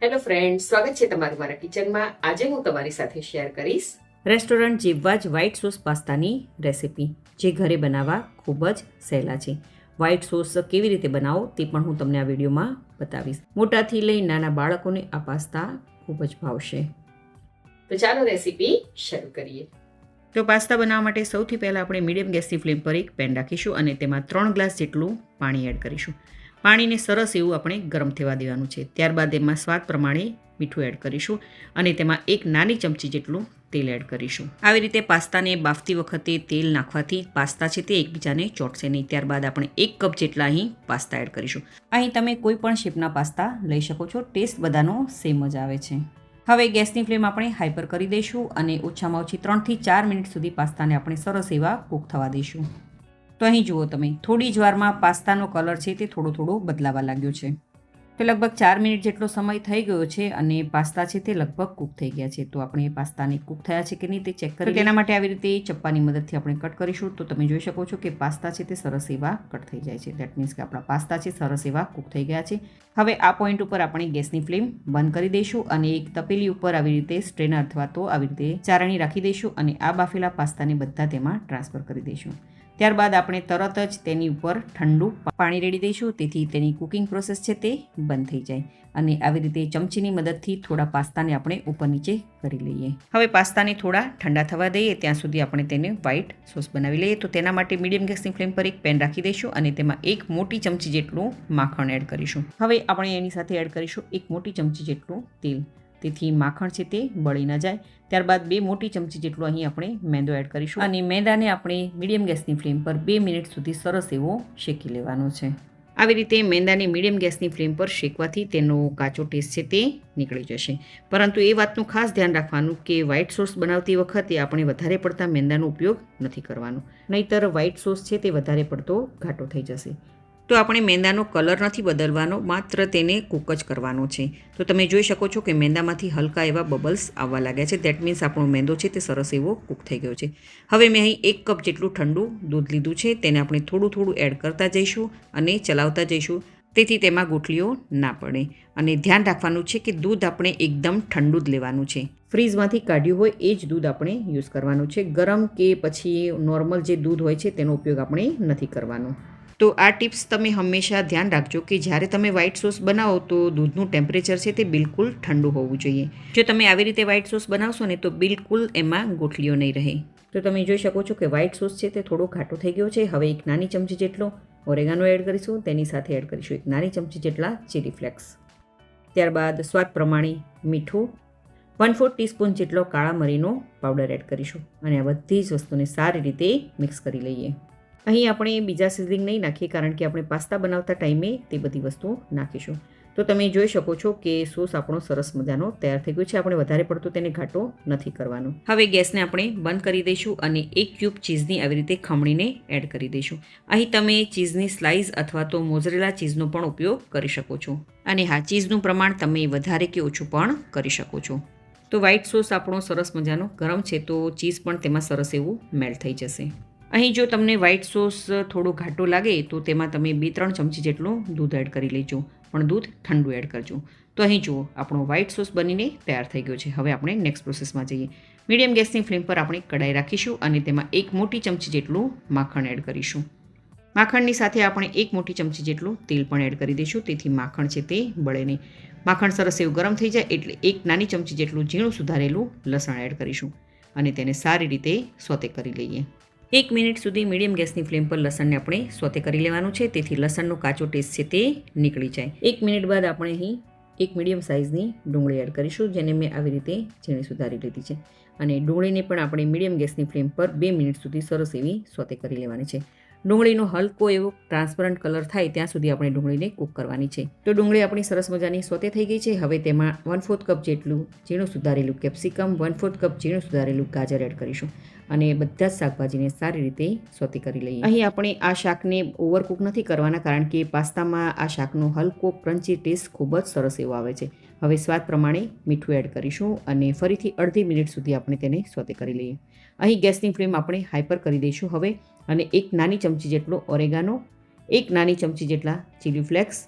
Hello friend, સ્વાગત છે તમારું મારા કિચનમાં. આજે હું તમારી સાથે શેર કરીશ રેસ્ટોરન્ટ જેવા જ વ્હાઇટ સોસ પાસ્તાની રેસિપી, જે ઘરે બનાવવા ખૂબ જ સહેલા છે. વ્હાઇટ સોસ કેવી રીતે બનાવો તે પણ હું તમને આ વિડીયોમાં બતાવીશ. મોટાથી લઈ નાના બાળકોને આ પાસ્તા ખૂબ જ ભાવશે. તો ચાલો રેસિપી શરૂ કરીએ. તો પાસ્તા બનાવવા માટે સૌથી પહેલાં આપણે મીડિયમ ગેસની ફ્લેમ પર એક પેન રાખીશું અને તેમાં 3 ગ્લાસ જેટલું પાણી એડ કરીશું. પાણીને સરસ એવું આપણે ગરમ થવા દેવાનું છે. ત્યારબાદ એમાં સ્વાદ પ્રમાણે મીઠું એડ કરીશું અને તેમાં 1 નાની ચમચી જેટલું તેલ એડ કરીશું. આવી રીતે પાસ્તાને બાફતી વખતે તેલ નાખવાથી પાસ્તા છે તે એકબીજાને ચોંટશે નહીં. ત્યારબાદ આપણે 1 કપ જેટલા અહીં પાસ્તા એડ કરીશું. અહીં તમે કોઈ પણ શેપના પાસ્તા લઈ શકો છો. ટેસ્ટ બધાનો સેમ જ આવે છે. હવે ગેસની ફ્લેમ આપણે હાઈ પર કરી દઈશું અને ઓછામાં ઓછી 3 થી 4 મિનિટ સુધી પાસ્તાને આપણે સરસ એવા કૂક થવા દઈશું. તો અહીં જુઓ તમે, થોડી જ વારમાં પાસ્તાનો કલર છે તે થોડો બદલાવા લાગ્યો છે. તો લગભગ 4 મિનિટ જેટલો સમય થઈ ગયો છે અને પાસ્તા છે તે લગભગ કૂક થઈ ગયા છે. તો આપણે પાસ્તાને કૂક થયા છે કે નહીં તે ચેક કરી તેના માટે આવી રીતે ચપ્પાની મદદથી આપણે કટ કરીશું. તો તમે જોઈ શકો છો કે પાસ્તા છે તે સરસ એવા કટ થઈ જાય છે. દેટ મીન્સ કે આપણા પાસ્તા છે સરસ એવા કૂક થઈ ગયા છે. હવે આ પોઈન્ટ ઉપર આપણે ગેસની ફ્લેમ બંધ કરી દઈશું અને એક તપેલી ઉપર આવી રીતે સ્ટ્રેનર અથવા તો આવી રીતે ચારણી રાખી દઈશું અને આ બાફેલા પાસ્તાને બધા તેમાં ટ્રાન્સફર કરી દઈશું. ત્યારબાદ આપણે તરત જ તેની ઉપર ઠંડુ પાણી રેડી દઈશું, તેથી તેની કુકિંગ પ્રોસેસ છે તે બંધ થઈ જાય. અને આવી રીતે ચમચીની મદદથી થોડા પાસ્તાને આપણે ઉપર નીચે કરી લઈએ. હવે પાસ્તાને થોડા ઠંડા થવા દઈએ, ત્યાં સુધી આપણે તેને વ્હાઇટ સોસ બનાવી લઈએ. તો તેના માટે મીડિયમ ગેસની ફ્લેમ પર એક પેન રાખી દઈશું અને તેમાં 1 મોટી ચમચી જેટલું માખણ એડ કરીશું. હવે આપણે એની સાથે એડ કરીશું 1 મોટી ચમચી જેટલું તેલ, તેથી માખણ છે તે બળી ન જાય. ત્યારબાદ 2 મોટી ચમચી જેટલું અહીં આપણે મેંદો એડ કરીશું અને મેંદાને આપણે મીડિયમ ગેસની ફ્લેમ પર 2 મિનિટ સુધી સરસ એવો શેકી લેવાનો છે. આવી રીતે મેંદાને મીડિયમ ગેસની ફ્લેમ પર શેકવાથી તેનો કાચો ટેસ્ટ છે તે નીકળી જશે. પરંતુ એ વાતનું ખાસ ધ્યાન રાખવાનું કે વ્હાઇટ સોસ બનાવતી વખતે આપણે વધારે પડતા મેંદાનો ઉપયોગ નથી કરવાનો, નહીંતર વ્હાઇટ સોસ છે તે વધારે પડતો ઘાટો થઈ જશે. તો આપણે મેંદાનો કલર નથી બદલવાનો, માત્ર તેને કૂક જ કરવાનો છે. તો તમે જોઈ શકો છો કે મેંદામાંથી હલકા એવા બબલ્સ આવવા લાગ્યા છે. દેટ મીન્સ આપણો મેંદો છે તે સરસ એવો કૂક થઈ ગયો છે. હવે મેં અહીં 1 કપ જેટલું ઠંડુ દૂધ લીધું છે. તેને આપણે થોડું એડ કરતા જઈશું અને ચલાવતા જઈશું, તેથી તેમાં ગોટલીઓ ના પડે. અને ધ્યાન રાખવાનું છે કે દૂધ આપણે એકદમ ઠંડુ જ લેવાનું છે. ફ્રીજમાંથી કાઢ્યું હોય એ જ દૂધ આપણે યુઝ કરવાનું છે. ગરમ કે પછી નોર્મલ જે દૂધ હોય છે તેનો ઉપયોગ આપણે નથી કરવાનો. તો આ ટિપ્સ તમે હંમેશા ધ્યાન રાખજો કે જ્યારે તમે વ્હાઇટ સોસ બનાવો તો દૂધનું ટેમ્પરેચર છે તે બિલકુલ ઠંડુ હોવું જોઈએ. જો તમે આવી રીતે વ્હાઇટ સોસ બનાવશો ને તો બિલકુલ એમાં ગોટલીઓ નહીં રહે. તો તમે જોઈ શકો છો કે વ્હાઇટ સોસ છે તે થોડો ઘાટો થઈ ગયો છે. હવે 1 નાની ચમચી જેટલો ઓરેગાનો એડ કરીશું. તેની સાથે એડ કરીશું 1 નાની ચમચી જેટલા ચીલી ફ્લેક્સ. ત્યારબાદ સ્વાદ પ્રમાણે મીઠું, 1/4 ટીસ્પૂન જેટલો કાળા મરીનો પાવડર એડ કરીશું અને આ બધી જ વસ્તુને સારી રીતે મિક્સ કરી લઈએ. અહીં આપણે બીજા સિઝનિંગ નહીં નાખીએ, કારણ કે આપણે પાસ્તા બનાવતા ટાઈમે તે બધી વસ્તુઓ નાખીશું. તો તમે જોઈ શકો છો કે સોસ આપણો સરસ મજાનો તૈયાર થઈ ગયો છે. આપણે વધારે પડતો તેને ઘાટો નથી કરવાનો. હવે ગેસને આપણે બંધ કરી દઈશું અને 1 ક્યુબ ચીઝની આવી રીતે ખમણીને એડ કરી દઈશું. અહીં તમે ચીઝની સ્લાઇસ અથવા તો મોઝરેલા ચીઝનો પણ ઉપયોગ કરી શકો છો. અને હા, ચીઝનું પ્રમાણ તમે વધારે કે ઓછું પણ કરી શકો છો. તો વ્હાઇટ સોસ આપણો સરસ મજાનો ગરમ છે, તો ચીઝ પણ તેમાં સરસ એવું મેલ્ટ થઈ જશે. અહીં જો તમને વ્હાઇટ સોસ થોડો ઘાટો લાગે તો તેમાં તમે 2-3 ચમચી જેટલું દૂધ એડ કરી લેજો, પણ દૂધ ઠંડુ એડ કરજો. તો અહીં જુઓ, આપણો વ્હાઇટ સોસ બનીને તૈયાર થઈ ગયો છે. હવે આપણે નેક્સ્ટ પ્રોસેસમાં જઈએ. મીડિયમ ગેસની ફ્લેમ પર આપણે કઢાઈ રાખીશું અને તેમાં 1 મોટી ચમચી જેટલું માખણ એડ કરીશું. માખણની સાથે આપણે 1 મોટી ચમચી જેટલું તેલ પણ એડ કરી દઈશું, તેથી માખણ છે તે બળે નહીં. માખણ સરસ એવું ગરમ થઈ જાય એટલે 1 નાની ચમચી જેટલું ઝીણું સુધારેલું લસણ એડ કરીશું અને તેને સારી રીતે સોતે કરી લઈએ. 1 મિનિટ સુધી મીડિયમ ગેસની ફ્લેમ પર લસણને આપણે સોતે કરી લેવાનું છે, તેથી લસણનો કાચો ટેસ્ટ છે તે નીકળી જાય. 1 મિનિટ બાદ આપણે અહીં 1 મીડિયમ સાઇઝની ડુંગળી એડ કરીશું, જેને મેં આવી રીતે ઝીણી સુધારી લીધી છે. અને ડુંગળીને પણ આપણે મીડિયમ ગેસની ફ્લેમ પર 2 મિનિટ સુધી સરસ એવી સોતે કરી લેવાની છે. ડુંગળીનો હલકો એવો ટ્રાન્સપરન્ટ કલર થાય ત્યાં સુધી આપણે ડુંગળીને કૂક કરવાની છે. તો ડુંગળી આપણી સરસ મજાની સોતે થઈ ગઈ છે. હવે તેમાં 1/4 કપ જેટલું ઝીણું સુધારેલું કેપ્સિકમ, 1/4 કપ ઝીણું સુધારેલું ગાજર એડ કરીશું અને બધા જ શાકભાજીને સારી રીતે સોતે કરી લઈએ. અહીં આપણે આ શાકને ઓવરકુક નથી કરવાના, કારણ કે પાસ્તામાં આ શાકનો હલકો ક્રન્ચી ટેસ્ટ ખૂબ જ સરસ એવો આવે છે. હવે સ્વાદ પ્રમાણે મીઠું એડ કરીશું અને ફરીથી અડધી મિનિટ સુધી આપણે તેને સોતે કરી લઈએ. અહીં ગેસની ફ્લેમ આપણે હાઈ પર કરી દઈશું હવે અને 1 નાની ચમચી જેટલો ઓરેગાનો, 1 નાની ચમચી જેટલા ચીલી ફ્લેક્સ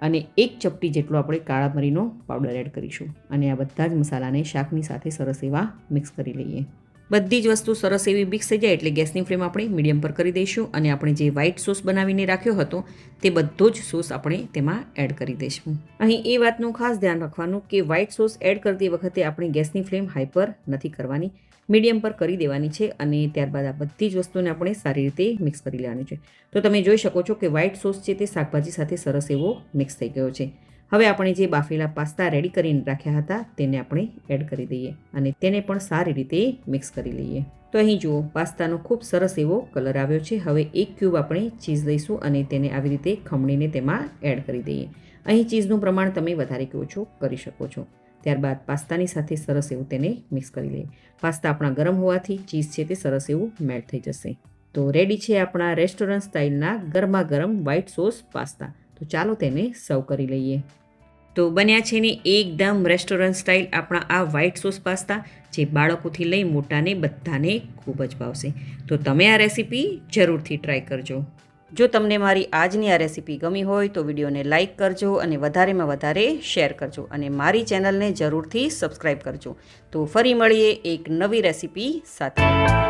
અને 1 ચપટી જેટલો આપણે કાળા મરીનો પાવડર એડ કરીશું અને આ બધા જ મસાલાને શાકની સાથે સરસ એવા મિક્સ કરી લઈએ. બધી જ વસ્તુ સરસ એવી મિક્સ થઈ જાય એટલે ગેસની ફ્લેમ આપણે મીડિયમ પર કરી દઈશું અને આપણે જે વ્હાઈટ સોસ બનાવીને રાખ્યો હતો તે બધો જ સોસ આપણે તેમાં એડ કરી દઈશું. અહીં એ વાતનું ખાસ ધ્યાન રાખવાનું કે વ્હાઈટ સોસ એડ કરતી વખતે આપણે ગેસની ફ્લેમ હાઈ પર નથી કરવાની, મીડિયમ પર કરી દેવાની છે અને ત્યારબાદ આ બધી જ વસ્તુને આપણે સારી રીતે મિક્સ કરી લેવાની છે. તો તમે જોઈ શકો છો કે વ્હાઈટ સોસ છે તે શાકભાજી સાથે સરસ એવો મિક્સ થઈ ગયો છે. હવે આપણે જે બાફેલા પાસ્તા રેડી કરીને રાખ્યા હતા તેને આપણે એડ કરી દઈએ અને તેને પણ સારી રીતે મિક્સ કરી લઈએ. તો અહીં જુઓ પાસ્તાનો ખૂબ સરસ એવો કલર આવ્યો છે. હવે 1 ક્યુબ આપણે ચીઝ લઈશું અને તેને આવી રીતે ખમણીને તેમાં એડ કરી દઈએ. અહીં ચીઝનું પ્રમાણ તમે વધારે કે ઓછું કરી શકો છો. ત્યારબાદ પાસ્તાની સાથે સરસ એવું તેને મિક્સ કરી લઈએ. પાસ્તા આપણા ગરમ હોવાથી ચીઝ છે તે સરસ એવું મેલ્ટ થઈ જશે. તો રેડી છે આપણા રેસ્ટોરન્ટ સ્ટાઇલના ગરમા ગરમ વ્હાઈટ સોસ પાસ્તા. તો ચાલો તેને સર્વ કરી લઈએ. તો બન્યા છે ને એકદમ રેસ્ટોરન્ટ સ્ટાઇલ આપણા આ વ્હાઈટ સોસ પાસ્તા, જે બાળકોથી લઈ મોટાને બધાને ખૂબ જ ભાવશે. તો તમે આ રેસીપી જરૂરથી ટ્રાય કરજો. જો તમને મારી આજની આ રેસીપી ગમી હોય તો વિડીયોને લાઇક કરજો અને વધારેમાં વધારે શેર કરજો અને મારી ચેનલને જરૂરથી સબસ્ક્રાઈબ કરજો. તો ફરી મળીએ એક નવી રેસીપી સાથે.